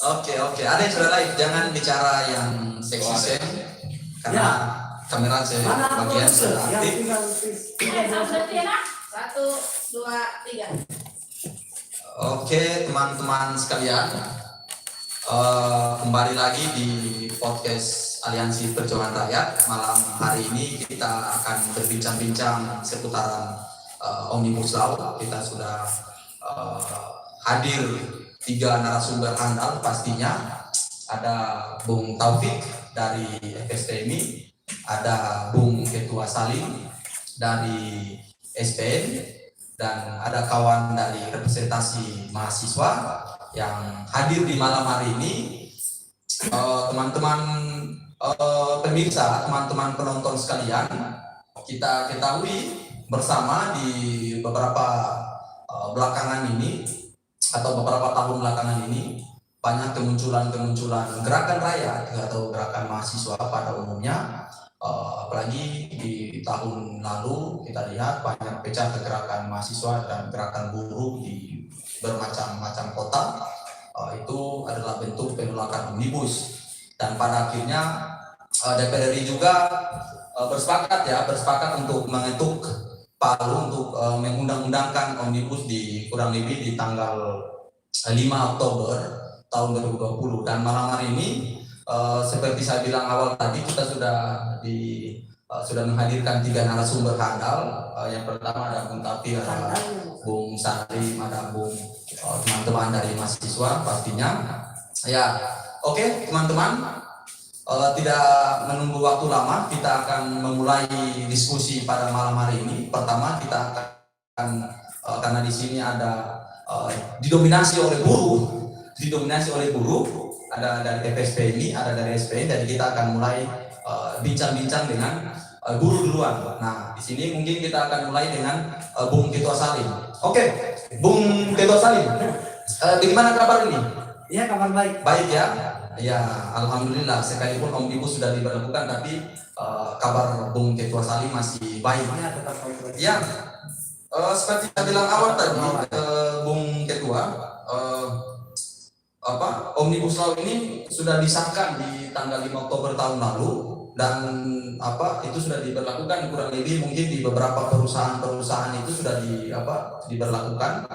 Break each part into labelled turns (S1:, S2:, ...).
S1: Oke. Ada yang sudah live, jangan bicara yang seksi karena kamera saya bagian sudah aktif.
S2: 1, 2, 3.
S1: Oke, teman-teman sekalian, kembali lagi di podcast Aliansi Perjuangan Rakyat. Malam hari ini kita akan berbincang-bincang seputaran Omnibus Law. Kita sudah hadir 3 narasumber handal pastinya. Ada Bung Taufik dari FSTMI, ada Bung Ketua Salim dari SPN, dan ada kawan dari representasi mahasiswa yang hadir di malam hari ini. Teman-teman pemirsa, teman-teman penonton sekalian, kita ketahui bersama di beberapa belakangan ini atau beberapa tahun belakangan ini banyak kemunculan gerakan rakyat atau gerakan mahasiswa pada umumnya. Apalagi di tahun lalu kita lihat banyak pecah gerakan mahasiswa dan gerakan buruh di bermacam-macam kota. Itu adalah bentuk penolakan omnibus, dan pada akhirnya DPR RI juga bersepakat untuk mengetuk palu untuk mengundang-undangkan omnibus di kurang lebih di tanggal 5 Oktober tahun 2020. Dan malam hari ini seperti saya bilang awal tadi, kita sudah menghadirkan 3 narasumber handal. Yang pertama ada Bung Taufik, ada Bung Salim, ada Bung teman-teman dari mahasiswa pastinya. Ya, oke teman-teman, tidak menunggu waktu lama, kita akan memulai diskusi pada malam hari ini. Pertama kita akan karena di sini ada didominasi oleh buruh, ada dari FSPMI, ada dari SPN, jadi kita akan mulai bincang-bincang dengan buruh duluan. Nah, di sini mungkin kita akan mulai dengan Bung Ketua Salim. Oke, Bung Ketua Salim, bagaimana kabar ini?
S3: Iya, kabar baik.
S1: Baik ya. Ya, alhamdulillah. Sekalipun omnibus sudah diberlakukan, tapi kabar Bung Ketua Salim masih baik. Ya, seperti saya bilang awal tadi, Bung Ketua, Omnibus Law ini sudah disahkan di tanggal 5 Oktober tahun lalu, dan itu sudah diberlakukan kurang lebih mungkin di beberapa perusahaan itu sudah diberlakukan.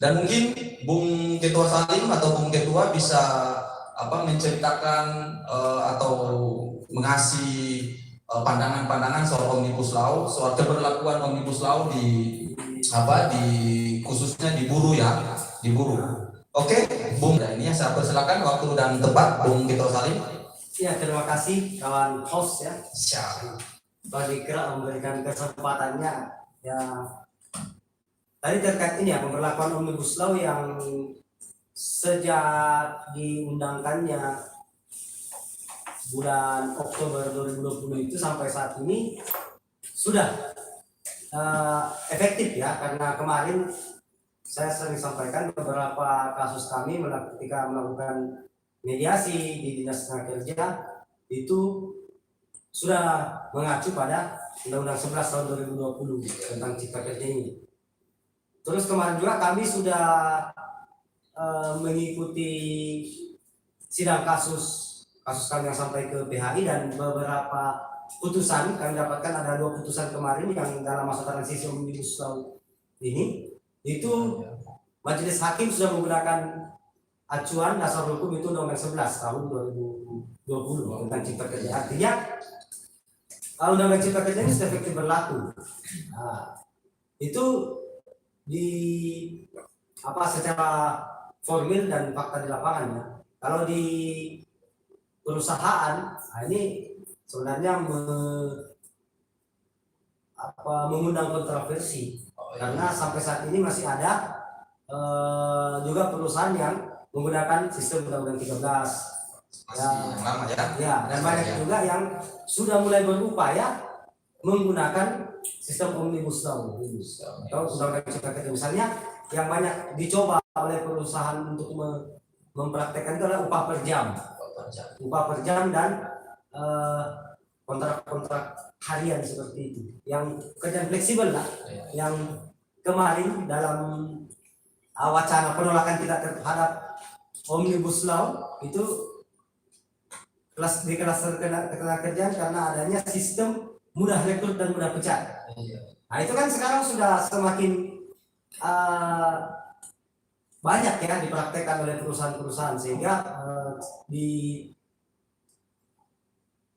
S1: Dan mungkin Bung Ketua Salim atau Bung Ketua bisa menceritakan atau mengasih pandangan-pandangan soal Omnibus Law, soal keberlakuan Omnibus Law di khususnya di buruh ya, di buruh. Oke, Bung, ini saya persilakan waktu dan tempat Bung Ketua Salim.
S3: Ya, terima kasih kawan host ya.
S1: Siap.
S3: Bagi Kera memberikan kesempatannya ya. Tadi terkait ini ya, pemberlakuan Omnibus Law yang sejak diundangkannya bulan Oktober 2020 itu sampai saat ini sudah efektif ya, karena kemarin saya sering sampaikan beberapa kasus kami ketika melakukan mediasi di Dinas Tenaga Kerja itu sudah mengacu pada Undang-Undang 11 tahun 2020 tentang Cipta Kerja ini. Terus kemarin juga kami sudah mengikuti sidang kasus kami yang sampai ke PHI, dan beberapa putusan kami dapatkan, ada 2 putusan kemarin yang dalam masa transisi Omnibus Law ini, itu Majelis Hakim sudah menggunakan acuan dasar hukum itu Undang-Undang 11 tahun 2020 tentang Cipta Kerja. Artinya Undang-Undang Cipta Kerja ini sudah efektif berlaku. Nah, itu secara formil dan fakta di lapangan ya. Kalau di perusahaan, ini sebenarnya mengundang kontroversi, karena sampai saat ini masih ada juga perusahaan yang menggunakan sistem Undang-Undang 13 ya, dan banyak juga yang sudah mulai berupaya menggunakan sistem Omnibus Law atau Undang-Undang Cipta Kerja. Misalnya yang banyak dicoba oleh perusahaan untuk mempraktekkan itu adalah upah per jam dan kontrak harian seperti itu, yang kerjaan fleksibel lah, yang kemarin dalam wacana penolakan kita terhadap Omnibus Law itu di kelas ketenagakerjaan karena adanya sistem mudah rekrut dan mudah pecat. Nah itu kan sekarang sudah semakin banyak ya dipraktekkan oleh perusahaan-perusahaan, sehingga di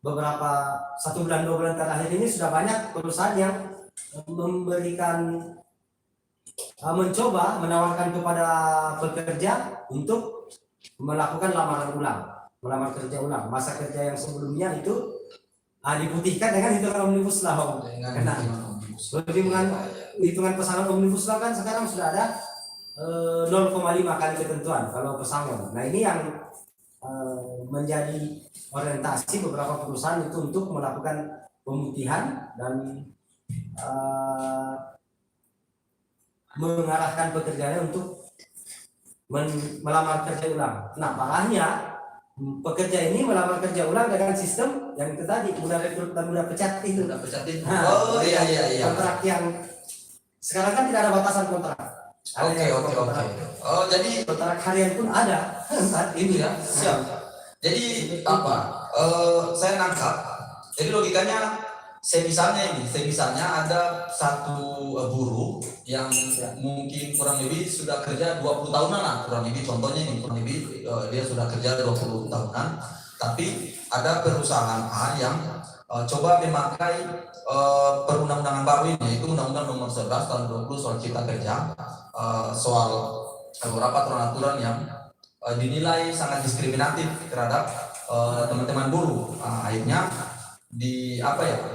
S3: beberapa 1 bulan 2 bulan terakhir ini sudah banyak perusahaan yang memberikan mencoba menawarkan kepada pekerja untuk melakukan melamar kerja ulang. Masa kerja yang sebelumnya itu diputihkan dengan hitungan Omnibus Law. Karena hitungan pesangon Omnibus Law kan sekarang sudah ada 0,5 kali ketentuan kalau pesangon. Nah ini yang menjadi orientasi beberapa perusahaan itu untuk melakukan pemutihan dan mengarahkan pekerjaannya untuk melamar kerja ulang. Nah parahnya pekerja ini melamar kerja ulang dengan sistem yang itu tadi, mudah rekrut dan mudah pecat itu.
S1: Oh iya.
S3: Kontrak yang sekarang kan tidak ada batasan kontrak.
S1: Oke. Oh jadi
S3: kontrak harian pun ada saat
S1: itu
S3: ini
S1: ya. Siap. Jadi apa? Saya nangkap. Jadi logikanya misalnya ada satu buruh yang mungkin kurang lebih sudah kerja 20 tahunan lah, kurang lebih contohnya ini, kurang lebih dia sudah kerja 20 tahunan, tapi ada perusahaan A yang coba memakai perundang-undangan baru ini, yaitu Undang-Undang Nomor 11 Tahun 20 soal Cipta Kerja, soal beberapa aturan-aturan yang dinilai sangat diskriminatif terhadap teman-teman buruh. Akhirnya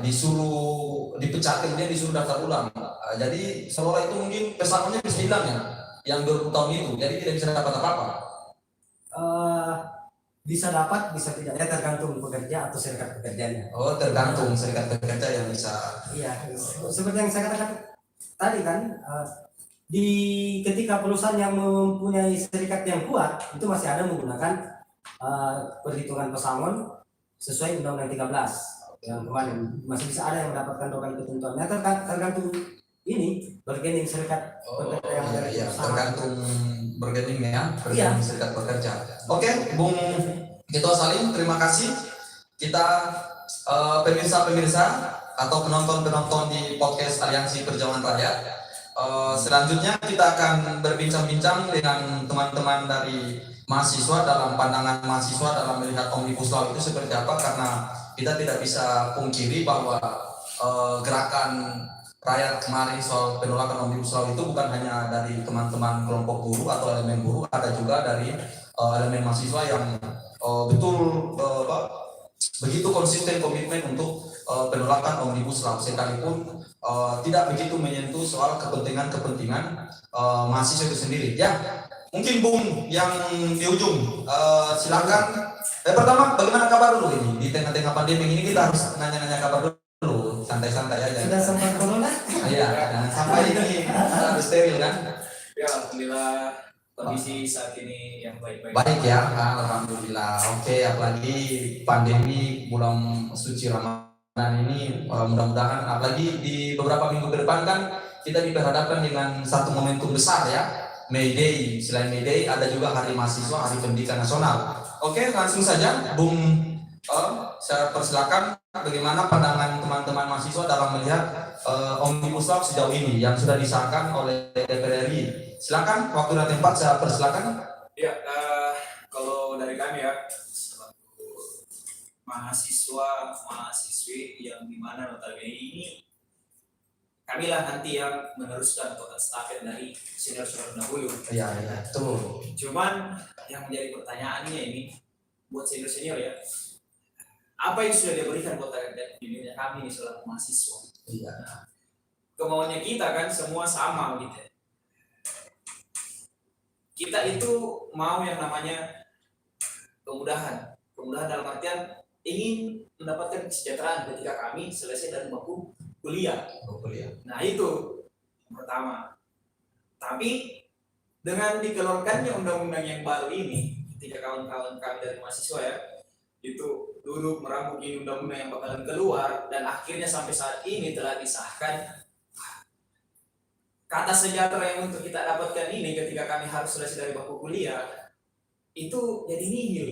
S1: disuruh dipecat, kemudian disuruh daftar ulang. Jadi seolah itu mungkin pesangonnya bisa hilang ya, yang 20 tahun itu, jadi tidak bisa dapat apa-apa.
S3: Bisa dapat, bisa tidak, ya tergantung pekerja atau serikat pekerjanya.
S1: Oh, tergantung serikat pekerja yang bisa.
S3: Iya, seperti yang saya katakan tadi kan, ketika perusahaan yang mempunyai serikat yang kuat itu masih ada menggunakan perhitungan pesangon sesuai Undang-Undang 13 yang kemarin, masih bisa ada yang mendapatkan dokan ketentuannya. Tergantung ini bargaining serikat pekerja yang ada.
S1: Tergantung bargaining ya, bargaining serikat pekerja. Oke, Bung Ketua Salim, terima kasih. Kita pemirsa atau penonton di podcast Aliansi Perjuangan Rakyat. Selanjutnya kita akan berbincang-bincang dengan teman-teman dari mahasiswa dalam pandangan mahasiswa dalam melihat Omnibus Law itu seperti apa, karena kita tidak bisa pungkiri bahwa gerakan rakyat kemarin soal penolakan Omnibus Law itu bukan hanya dari teman-teman kelompok buruh atau elemen buruh, ada juga dari elemen mahasiswa yang begitu konsisten komitmen untuk penolakan Omnibus Law, sekalipun tidak begitu menyentuh soal kepentingan mahasiswa itu sendiri. Ya, mungkin Bung yang di ujung, silakan. Pertama, bagaimana kabar dulu ini di tengah-tengah pandemi ini? Kita harus nanya-nanya kabar dulu, santai-santai aja.
S3: Sudah sempat corona?
S1: Iya, jangan sampai ini harus steril kan?
S4: Ya, alhamdulillah kondisi saat ini yang baik-baik.
S1: Baik ya, alhamdulillah. Oke, apalagi pandemi bulan suci Ramadan ini, mudah-mudahan apalagi di beberapa minggu ke depan kan kita diperhadapkan dengan satu momentum besar ya, May Day. Selain May Day ada juga Hari Mahasiswa, Hari Pendidikan Nasional. Oke, langsung saja Bung, saya persilakan bagaimana pandangan teman-teman mahasiswa dalam melihat Omnibus Law sejauh ini yang sudah disahkan oleh DPR RI. Silakan, waktu dan tempat saya persilakan.
S4: Ya, kalau dari kami ya, selaku mahasiswa-mahasiswi yang dimana notabene ini kami lah nanti yang meneruskan atau estafet dari senior-senior dahulu.
S1: Iya, betul.
S4: Cuman yang menjadi pertanyaannya ini buat senior-senior ya, apa yang sudah diberikan buat dirinya kami nih selaku mahasiswa?
S1: Iya.
S4: Kemauannya kita kan semua sama gitu. Kita itu mau yang namanya kemudahan dalam artian ingin mendapatkan kesejahteraan ketika kami selesai dari bangku kuliah. Nah itu yang pertama. Tapi dengan dikeluarkannya undang-undang yang baru ini, ketika kawan-kawan kami dari mahasiswa ya, itu duduk meramu ini undang-undang yang bakalan keluar dan akhirnya sampai saat ini telah disahkan. kata sejahtera yang untuk kita dapatkan ini ketika kami harus selesai dari bangku kuliah itu jadi nihil.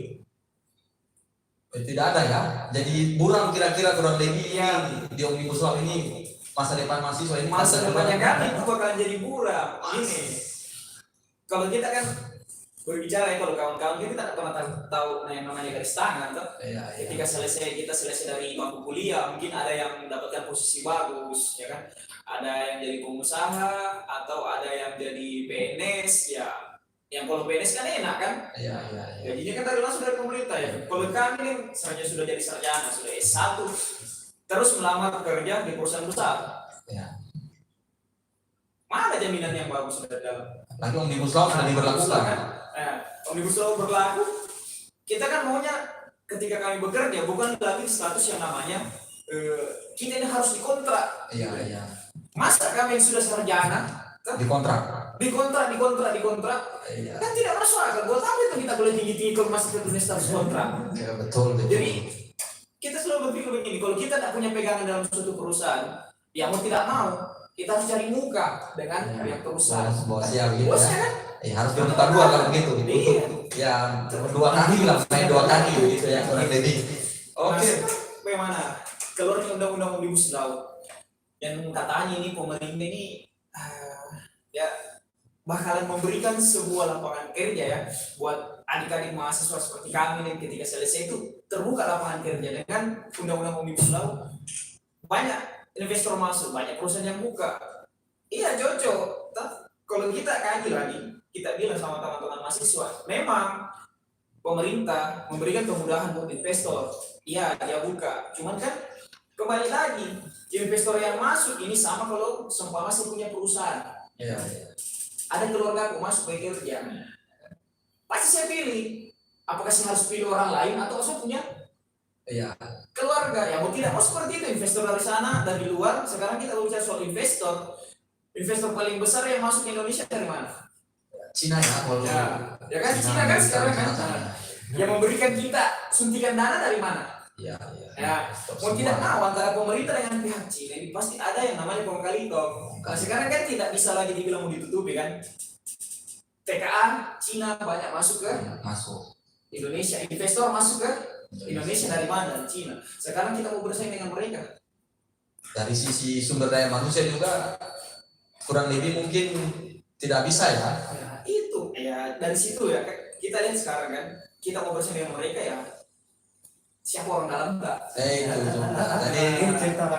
S1: Tidak ada ya. Jadi buram kira-kira kurang lebih
S4: Iya.
S1: di Omnibus Law ini masa depan mahasiswa ini
S4: Masa depannya
S1: kan?
S4: kami itu bakalan jadi buram. Ini kalau kita kan berbicara ya, kalau kawan-kawan kita tidak pernah tahu yang namanya garis tangan toh.
S1: Iya, iya.
S4: Ketika kita selesai dari bangku kuliah, mungkin ada yang mendapatkan posisi bagus, ya kan? Ada yang jadi pengusaha atau ada yang jadi PNS, ya. Yang kalau PNS kan enak kan?
S1: Iya, iya, iya.
S4: Gajinya kan langsung dari pemerintah ya. Kalau kami nih sudah jadi sarjana, sudah S1, terus melamar kerja di perusahaan besar.
S1: Ya.
S4: Mana jaminan yang bagus dari dalam?
S1: Lagi Omnibus Law sudah diberlakukan.
S4: Omnibus Law berlaku, kita kan maunya ketika kami bekerja bukan lagi status yang namanya kita ini harus dikontrak.
S1: Iya, iya.
S4: Masa kami yang sudah sarjana
S1: Dikontrak.
S4: dikontrak
S1: Iya.
S4: kan tidak masuk akal. Buat apa itu kita boleh tinggi kalau masih tertulis status kontrak?
S1: Ya, betul.
S4: Jadi kita selalu berpikir begini, kalau kita tidak punya pegangan dalam suatu perusahaan, ya mau tidak mau kita harus cari muka dengan pihak perusahaan.
S1: Bosnya gitu
S4: Bosnya
S1: ya.
S4: kan?
S1: Harus bermuka dua kalau begitu.
S4: Iya.
S1: Ya, dua kaki lah, main dua kaki gitu ya kurang lebih. Oke.
S4: Nah, bagaimana? Keluarnya undang-undang Omnibus Law yang katanya ini pemerintah ini ya bakalan memberikan sebuah lapangan kerja ya buat adik-adik mahasiswa seperti kami nih ketika selesai itu terbuka lapangan kerja dengan undang-undang Omnibus Law. Banyak investor masuk, banyak perusahaan yang buka. Iya cocok. Kalau kita kaji lagi, kita bilang sama teman-teman mahasiswa, memang pemerintah memberikan kemudahan buat investor. Iya, dia buka. Cuman kan kembali lagi, investor yang masuk ini sama kalau seumpama masih punya perusahaan.
S1: Iya.
S4: Ada keluarga aku masuk bekerja. Pasti saya pilih. Apakah saya harus pilih orang lain atau saya punya
S1: Iya.
S4: keluarga? Ya mau tidak mau seperti itu. Investor dari sana, dari luar. Sekarang kita bicara soal investor. Investor paling besar yang masuk ke Indonesia dari mana?
S1: Cina ya, kalau
S4: Ya kan Cina kan sekarang kan. Yang memberikan kita suntikan dana dari mana?
S1: Iya,
S4: Ya, mau tidak mau antara pemerintah dengan pihak Cina ini pasti ada yang namanya kong kali tong. Nah, sekarang kan tidak bisa lagi dibilang mau ditutupi kan. TKA Cina banyak masuk ke
S1: masuk.
S4: Indonesia, investor masuk ke Indonesia dari mana? Dari Cina. Sekarang kita mau bersaing dengan mereka.
S1: Dari sisi sumber daya manusia juga kurang lebih mungkin tidak bisa ya.
S4: Ya, itu ya dari situ ya kita lihat sekarang kan kita mau bersaing dengan mereka ya. Siapa orang dalam enggak?
S1: Itu juga. Jadi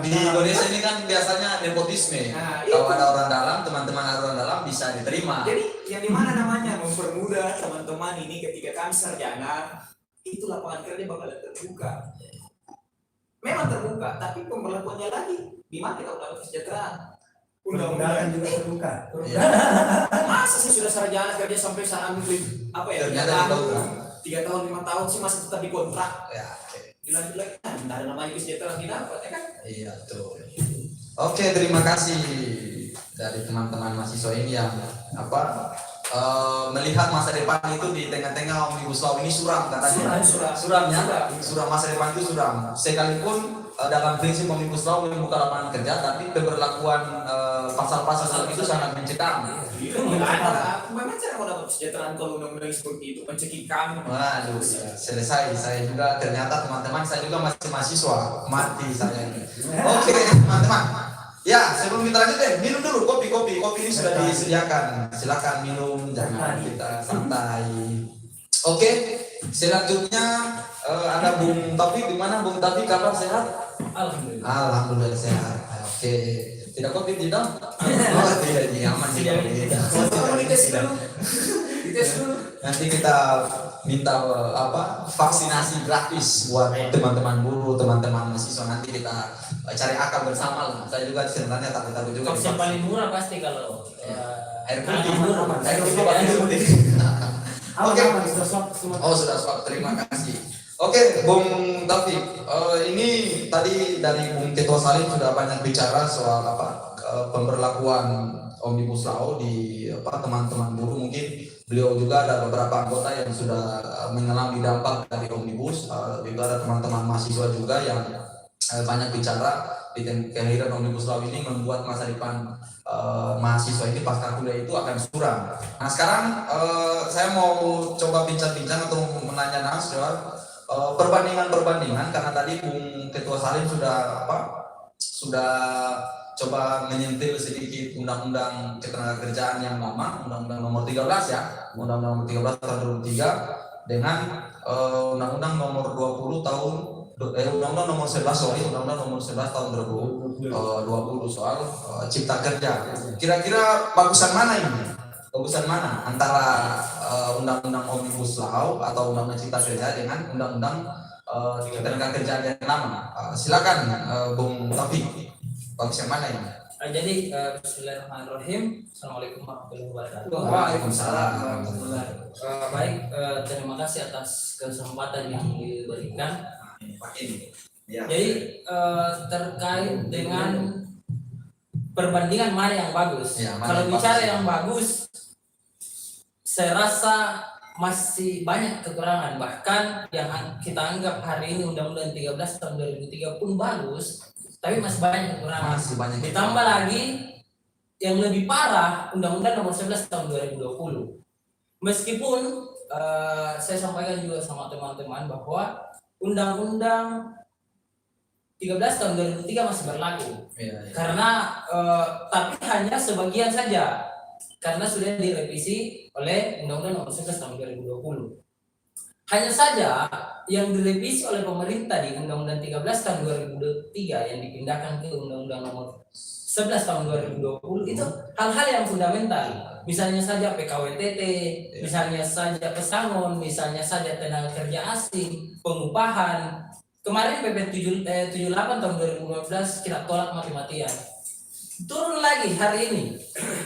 S1: di Indonesia ini kan biasanya nepotisme.
S4: Nah,
S1: Kalau
S4: itu.
S1: ada orang dalam, teman-teman orang dalam bisa diterima.
S4: Jadi yang dimana namanya mempermudah teman-teman ini ketika kami sarjana itu lapangan kerja bakalan terbuka. Memang terbuka, tapi pemberlakuannya lagi di mana kita udah kesejahteraan.
S3: Undang-undang juga terbuka.
S1: Iya.
S4: Masa sih sudah sarjana kerja sampai saat apa ya?
S1: Ternyata dikontrak.
S4: 3 tahun 5 tahun sih masih tetap dikontrak.
S1: Ya.
S4: Dilanjut lagi, nah, ada namanya kesejahteraan didapat ya kan?
S1: Iya tuh. Oke, terima kasih dari teman-teman mahasiswa ini yang melihat masa depan itu di tengah-tengah Omnibus Law ini suram katanya. Suram masa depan itu suram. Sekalipun dalam prinsip Omnibus Law membuka lapangan kerja, tapi pemberlakuan pasal-pasal itu sangat mencekam.
S4: Memang cara mau dapat kesejahteraan kalau undang-undang seperti itu mencekik kami.
S1: Waduh, selesai. Saya juga ternyata teman-teman, saya juga masih mahasiswa. Mati saya ini. Oke, teman-teman. Ya, sebelum kita lanjut minum dulu kopi ini sudah disediakan. Silakan minum, jangan kita santai. Oke, selanjutnya ada Bung Taufik. Di mana Bung Taufik? Kabar sehat? Alhamdulillah sehat. Oke, tidak kopi tidak? Oh, tidak aman tidak.
S4: Dites dulu.
S1: Nanti kita minta vaksinasi gratis buat teman-teman buruh, teman-teman mahasiswa. Nanti kita cari akal bersama lah. Saya juga sebenarnya takut juga.
S5: Vaksin paling murah pasti kalau
S1: air putih. Air putih.
S3: Oke.
S1: Oh sudah swab, terima kasih. Oke, Bung Taufik, ini tadi dari Bung Ketua Salim sudah banyak bicara soal pemberlakuan Omnibus Law di teman-teman buruh. Mungkin beliau juga ada beberapa anggota yang sudah mengalami dampak dari Omnibus. Juga ada teman-teman mahasiswa juga yang banyak bicara di kehadiran Omnibus Law ini membuat masa depan mahasiswa ini pasca kuliah itu akan suram. Nah sekarang saya mau coba bincang-bincang atau menanya soal perbandingan karena tadi Bung Ketua Salim sudah coba menyentil sedikit undang-undang ketenagakerjaan yang lama, undang-undang nomor 13 ya, undang-undang nomor 13 tahun 2003 dengan undang-undang nomor 20 tahun undang-undang nomor 11 undang-undang nomor 11 tahun 2020 soal cipta kerja. Kira-kira bagusan mana ini? Bagusan mana antara undang-undang Omnibus Law atau undang-undang cipta kerja dengan undang-undang ketenagakerjaan yang lama? Silakan Bung Taufik. Bagus yang mana ini?
S5: Jadi bismillahirrahmanirrahim. Assalamualaikum warahmatullahi wabarakatuh.
S1: Waalaikumsalam.
S5: Baik, terima kasih atas kesempatan yang diberikan.
S1: Ya.
S5: Jadi terkait dengan perbandingan mana yang bagus.
S1: Ya, mana
S5: Kalau
S1: yang
S5: bicara
S1: bagus.
S5: yang bagus, saya rasa masih banyak kekurangan. Bahkan yang kita anggap hari ini Undang-Undang 13 tahun 2003 pun bagus, tapi masih banyak kekurangan.
S1: Masih banyak.
S5: Ditambah lagi yang lebih parah Undang-Undang nomor 11 tahun 2020. Meskipun saya sampaikan juga sama teman-teman bahwa Undang-Undang 13 tahun 2003 masih berlaku.
S1: Ya.
S5: Karena tapi hanya sebagian saja karena sudah direvisi oleh Undang-Undang nomor 11 tahun 2020. Hanya saja yang direvisi oleh pemerintah di Undang-Undang 13 tahun 2003 yang dipindahkan ke Undang-Undang nomor 11 tahun 2020 itu hal-hal yang fundamental. Misalnya saja PKWTT, misalnya saja pesangon, misalnya saja tenaga kerja asing, pengupahan. Kemarin PP 78 tahun 2015 kita tolak mati-matian. Turun lagi hari ini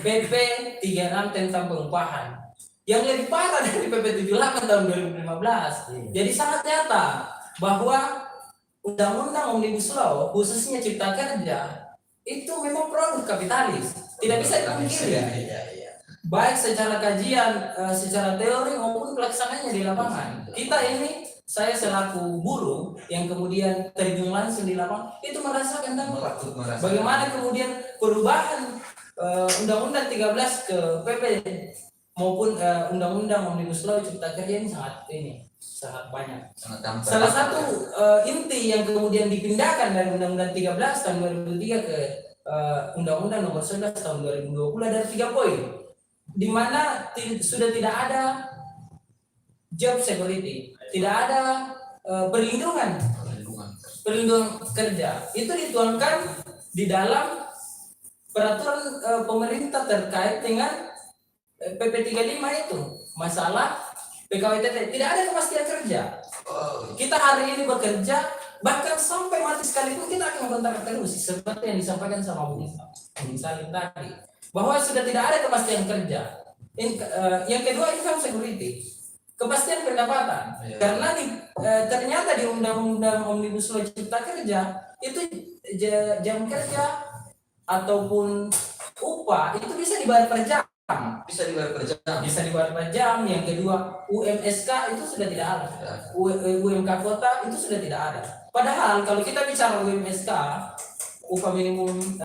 S5: PP 36 tentang pengupahan. Yang lebih parah dari PP 78 tahun 2015. Jadi sangat nyata bahwa Undang-Undang Omnibus Law khususnya Cipta Kerja itu memang produk kapitalis. Tidak bisa dipungkiri. Baik secara kajian, secara teori maupun pelaksanaannya di lapangan. Kita ini, saya selaku buruh yang kemudian terjun langsung di lapangan itu merasakan dampak. Bagaimana kemudian perubahan Undang-Undang 13 ke PP maupun Undang-Undang Omnibus Law Cipta Kerja ini sangat banyak. Salah satu inti yang kemudian dipindahkan dari Undang-Undang 13 tahun 2003 ke Undang-Undang nomor 11 tahun 2020 ada 3 poin, di mana sudah tidak ada job security, tidak ada perlindungan kerja. Itu dituangkan di dalam peraturan pemerintah terkait dengan PP 35 itu, masalah PKWTT. Tidak ada kepastian kerja. Kita hari ini bekerja, bahkan sampai mati sekalipun kita akan kontrak terus, seperti yang disampaikan sama Bung Salim tadi, bahwa sudah tidak ada kepastian kerja. Yang kedua, income security, kepastian pendapatan. Karena ternyata di Undang-Undang Omnibus Law Cipta Kerja itu jam kerja ataupun upah itu bisa dibayar per jam. Bisa dibayar per jam. Yang kedua, UMSK itu sudah tidak ada. UMK kota itu sudah tidak ada. Padahal kalau kita bicara UMSK, upah minimum